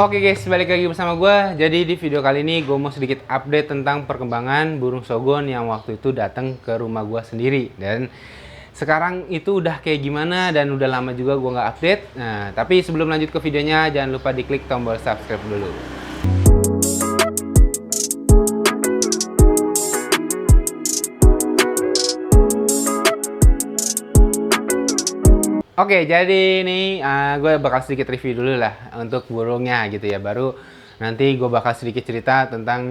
Oke guys, balik lagi bersama gue. Jadi di video kali ini gue mau sedikit update tentang perkembangan burung sogon yang waktu itu datang ke rumah gue sendiri. Dan sekarang itu udah kayak gimana dan udah lama juga gue nggak update. Nah, tapi sebelum lanjut ke videonya, jangan lupa diklik tombol subscribe dulu. Oke, jadi ini gue bakal sedikit review dulu lah untuk burungnya gitu ya. Baru nanti gue bakal sedikit cerita tentang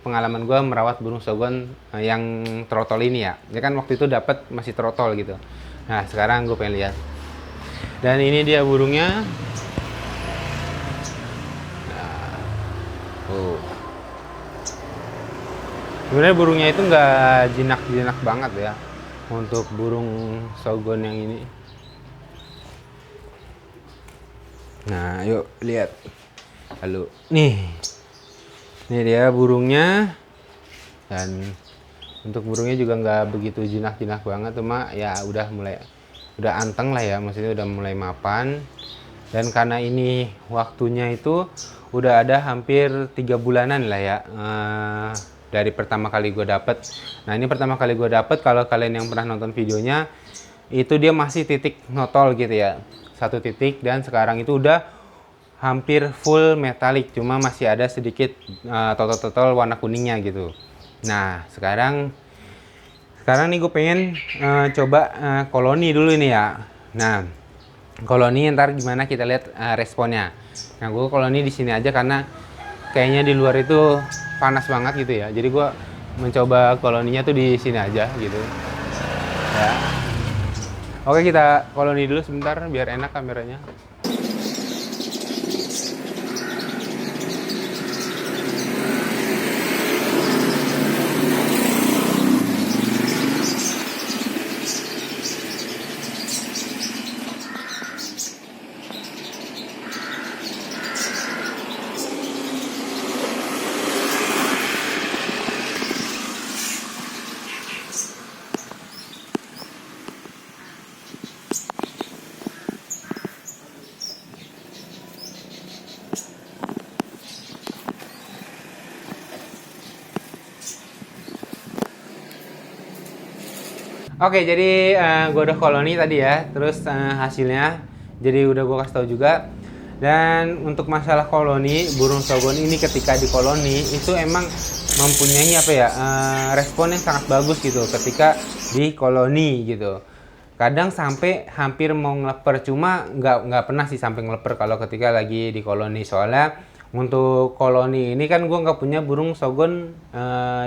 pengalaman gue merawat burung sogon yang trotol ini ya. Ya kan waktu itu dapat masih trotol gitu. Nah sekarang gue pengen lihat. Dan ini dia burungnya. Nah, sebenarnya burungnya itu nggak jinak-jinak banget ya untuk burung sogon yang ini. Nah, yuk lihat. Halo. Nih. Ini dia burungnya. Dan untuk burungnya juga nggak begitu jinak-jinak banget, cuma ya udah anteng lah ya, maksudnya udah mulai mapan. Dan karena ini waktunya itu udah ada hampir 3 bulanan lah ya. Dari pertama kali gue dapet. Nah, ini pertama kali gue dapet, kalau kalian yang pernah nonton videonya, itu dia masih titik notol gitu ya. Satu titik, dan sekarang itu udah hampir full metalik, cuma masih ada sedikit totol-totol warna kuningnya gitu. Nah sekarang nih gue pengen coba koloni dulu ini ya. Nah koloni ntar gimana kita lihat responnya. Nah gue koloni di sini aja karena kayaknya di luar itu panas banget gitu ya, jadi gue mencoba koloninya tuh di sini aja gitu ya. Oke, kita koloni dulu sebentar biar enak kameranya. Oke, jadi gue udah koloni tadi ya, terus hasilnya jadi udah gue kasih tahu juga. Dan untuk masalah koloni, burung sogon ini ketika di koloni itu emang mempunyai apa ya, respon yang sangat bagus gitu ketika di koloni gitu. Kadang sampai hampir mau ngeleper, cuma nggak pernah sih sampai ngeleper kalau ketika lagi di koloni. Soalnya untuk koloni ini kan gue nggak punya burung sogon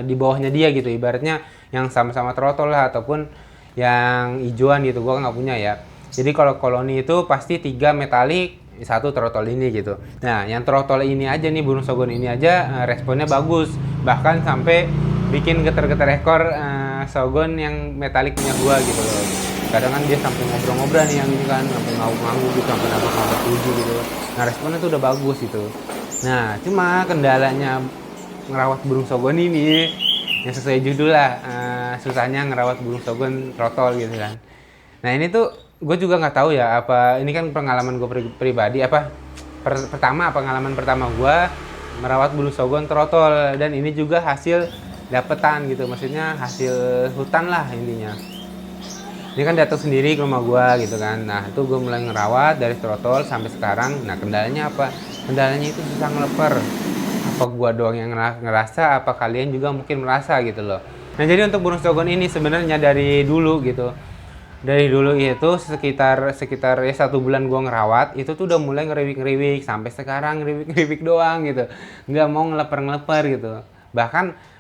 di bawahnya dia gitu, ibaratnya yang sama-sama trotol lah ataupun yang hijauan gitu, gue nggak punya ya. Jadi kalau koloni itu pasti 3 metalik, 1 trotol ini gitu. Nah yang trotol ini aja nih, burung sogon ini aja responnya bagus, bahkan sampai bikin getar-getar ekor sogon yang metalik punya gue gitu loh. Kadang kan dia sampai ngobrol-ngobrol nih yang ini kan, sampai ngangguk-ngangguk gitu, sampai nabok-nabok tujuh gitu. Nah responnya tuh udah bagus gitu. Nah cuma kendalanya ngerawat burung sogon ini yang sesuai judul lah, susahnya ngerawat burung sogon trotol gitu kan. Nah ini tuh gue juga nggak tahu ya, apa ini kan pengalaman gue pribadi apa pengalaman pertama gue merawat burung sogon trotol, dan ini juga hasil dapetan gitu, maksudnya hasil hutan lah intinya. Ini kan datang sendiri ke rumah gue gitu kan. Nah itu gue mulai ngerawat dari trotol sampai sekarang. Nah kendalanya apa? Kendalanya itu susah ngeleper. Apa gua doang yang ngerasa, apa kalian juga mungkin merasa gitu loh. Nah jadi untuk burung sogon ini sebenarnya dari dulu gitu, dari dulu itu sekitar ya 1 bulan gua ngerawat itu tuh udah mulai ngeriwik sampai sekarang ngeriwik doang gitu, nggak mau ngeleper gitu. Bahkan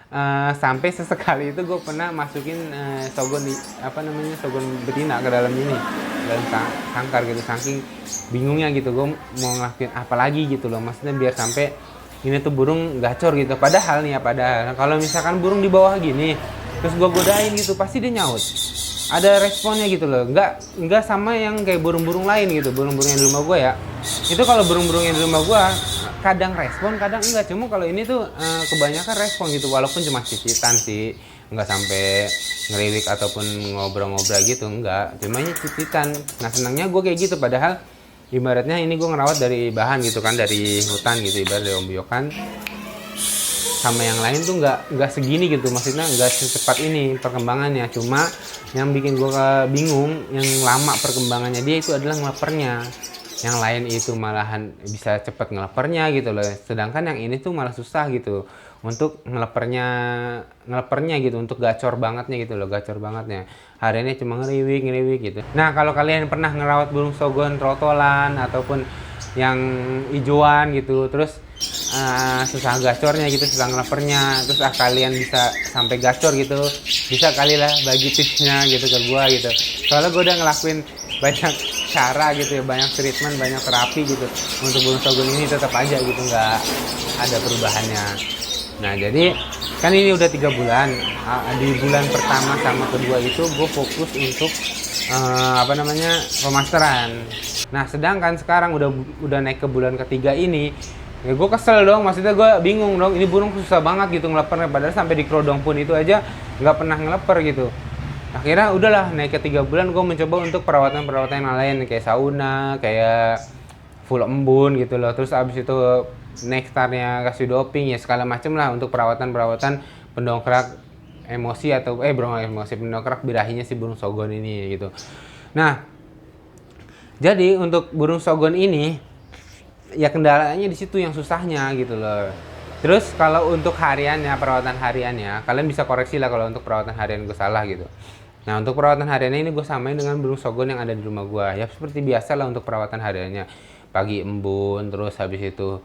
sampai sesekali itu gue pernah masukin sogon sogon betina ke dalam ini, dalam sangkar gitu, saking bingungnya gitu gue mau ngelakuin apa lagi gitu loh, maksudnya biar sampai ini tuh burung gacor gitu. Padahal kalau misalkan burung di bawah gini terus gue godain gitu, pasti dia nyaut, ada responnya gitu loh. Nggak sama yang kayak burung-burung lain gitu, burung-burung yang di rumah gue ya. Itu kalau burung-burung yang di rumah gue kadang respon kadang enggak, cuma kalau ini tuh kebanyakan respon gitu, walaupun cuma cicitan sih, nggak sampai ngeriwik ataupun ngobrol-ngobrol gitu, enggak, cuma cicitan. Nah senangnya gue kayak gitu, padahal ibaratnya ini gue ngerawat dari bahan gitu kan, dari hutan gitu, ibarat dari ombyokan. Sama yang lain tuh nggak segini gitu, maksudnya nggak secepat ini perkembangannya. Cuma yang bikin gue bingung, yang lama perkembangannya dia itu adalah ngelepernya. Yang lain itu malahan bisa cepat ngelepernya gitu loh, sedangkan yang ini tuh malah susah gitu untuk ngelepernya gitu, untuk gacor bangetnya gitu loh, gacor bangetnya. Hariannya cuma ngeriwik gitu. Nah, kalau kalian pernah ngerawat burung sogon trotolan ataupun yang hijauan gitu, terus susah gacornya gitu, susah ngelepernya, terus kalian bisa sampai gacor gitu, bisa kali lah bagi tipsnya gitu ke gua gitu. Soalnya gua udah ngelakuin banyak cara gitu ya, banyak treatment, banyak terapi gitu untuk burung sogon ini, tetap aja gitu nggak ada perubahannya. Nah, jadi kan ini udah 3 bulan. Di bulan pertama sama kedua itu gue fokus untuk pemasteran. Nah, sedangkan sekarang udah naik ke bulan ketiga ini, ya gue kesel dong, maksudnya gue bingung dong, ini burung susah banget gitu ngeleper, padahal sampai di kerodong pun itu aja nggak pernah ngeleper gitu. Akhirnya udahlah, naik ke 3 bulan gue mencoba untuk perawatan yang lain, kayak sauna, kayak full embun gitu loh. Terus abis itu nektarnya kasih doping ya, segala macem lah untuk perawatan pendongkrak emosi atau pendongkrak birahinya si burung sogon ini gitu. Nah, jadi untuk burung sogon ini ya kendalanya di situ yang susahnya gitu loh. Terus kalau untuk hariannya, perawatan hariannya, kalian bisa koreksi lah kalau untuk perawatan harian gue salah gitu. Nah, untuk perawatan hariannya ini gue samain dengan burung sogon yang ada di rumah gue. Ya seperti biasa lah untuk perawatan hariannya. Pagi embun, terus habis itu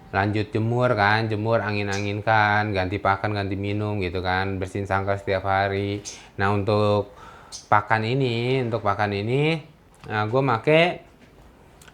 lanjut jemur kan, jemur, angin-anginkan, ganti pakan, ganti minum gitu kan, bersihin sangkar setiap hari. Nah, untuk pakan ini gue make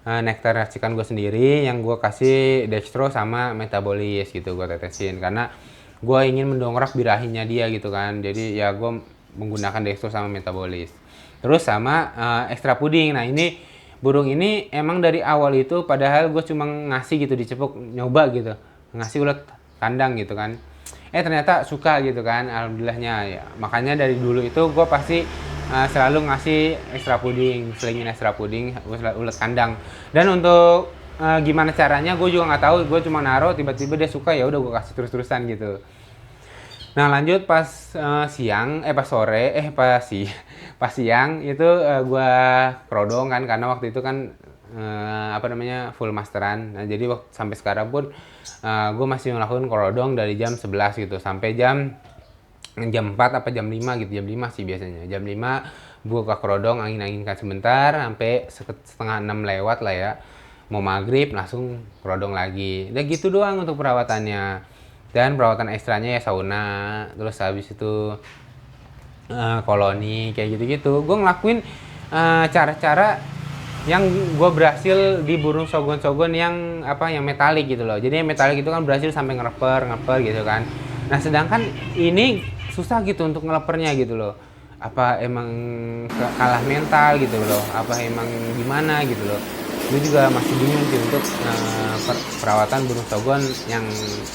nektar racikan gue sendiri yang gue kasih dextro sama metabolis gitu, gue tetesin karena gue ingin mendongkrak birahinya dia gitu kan. Jadi ya gue menggunakan dextro sama metabolis, terus sama ekstra puding. Nah, ini burung ini emang dari awal itu padahal gue cuma ngasih gitu, dicepuk, nyoba gitu, ngasih ulet kandang gitu kan, ternyata suka gitu kan, alhamdulillahnya ya. Makanya dari dulu itu gue pasti selalu ngasih ekstra puding, selingin ekstra puding, ulet kandang. Dan untuk gimana caranya gue juga nggak tahu, gue cuma naruh, tiba-tiba dia suka, ya udah gue kasih terus-terusan gitu. Nah, lanjut pas siang itu gue kerodong kan, karena waktu itu kan full masteran. Nah, jadi sampai sekarang pun gue masih melakukan kerodong dari jam 11 gitu sampai jam 4 apa jam 5 gitu, jam 5 sih biasanya. Jam 5 gue ke kerodong, angin-anginkan sebentar sampai setengah 6 lewat lah ya. Mau maghrib langsung kerodong lagi. Udah gitu doang untuk perawatannya. Dan perawatan ekstranya ya sauna, terus habis itu koloni kayak gitu-gitu. Gue ngelakuin cara-cara yang gue berhasil di burung sogon-sogon yang metalik gitu loh. Jadi yang metalik itu kan berhasil sampai ngeleper gitu kan. Nah, sedangkan ini susah gitu untuk ngelepernya gitu loh. Apa emang kalah mental gitu loh? Apa emang gimana gitu loh? Gue juga masih bingung sih untuk perawatan burung sogon yang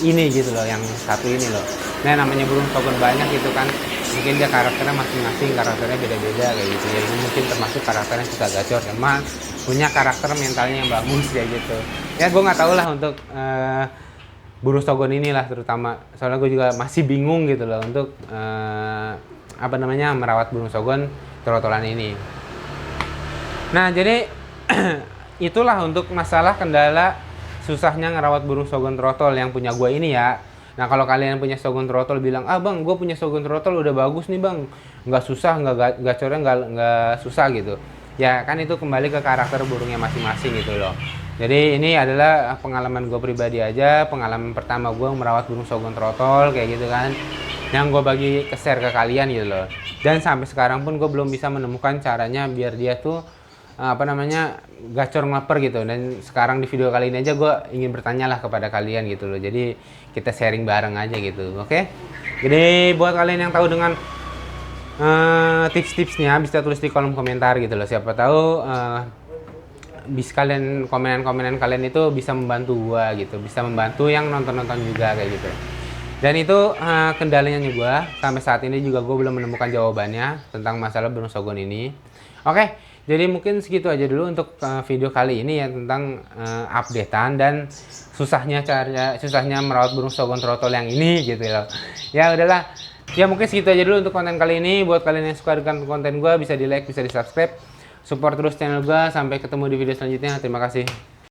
ini gitu loh, yang satu ini loh. Nah, namanya burung sogon banyak gitu kan, mungkin dia karakternya masing-masing, karakternya beda-beda kayak gitu ya. Ini mungkin termasuk karakternya suka gacor, emang punya karakter mentalnya yang bagus kayak gitu ya. Gue nggak tahu lah untuk burung sogon inilah terutama, soalnya gue juga masih bingung gitu loh untuk merawat burung sogon trotolan ini. Nah, jadi itulah untuk masalah kendala susahnya ngerawat burung sogon trotol yang punya gue ini ya. Nah, kalau kalian punya sogon trotol bilang, bang, gue punya sogon trotol udah bagus nih bang, nggak susah, nggak gacornya nggak susah gitu. Ya kan itu kembali ke karakter burungnya masing-masing gitu loh. Jadi ini adalah pengalaman gue pribadi aja, pengalaman pertama gue merawat burung sogon trotol kayak gitu kan, yang gue bagi share ke kalian gitu loh. Dan sampai sekarang pun gue belum bisa menemukan caranya biar dia tuh gacor ngeleper gitu. Dan sekarang di video kali ini aja gue ingin bertanya lah kepada kalian gitu loh. Jadi kita sharing bareng aja gitu, oke? Jadi buat kalian yang tahu dengan tips-tipsnya bisa tulis di kolom komentar gitu loh. Siapa tahu bisa kalian komenan kalian itu bisa membantu gua gitu, bisa membantu yang nonton juga kayak gitu. Dan itu kendalanya gua sampai saat ini juga gua belum menemukan jawabannya tentang masalah burung sogon ini. Oke, Jadi mungkin segitu aja dulu untuk video kali ini ya, tentang updatean dan susahnya merawat burung sogon trotol yang ini gitu loh. Ya udahlah. Ya mungkin segitu aja dulu untuk konten kali ini. Buat kalian yang suka dengan konten gue, bisa di like, bisa di subscribe. Support terus channel gue. Sampai ketemu di video selanjutnya. Terima kasih.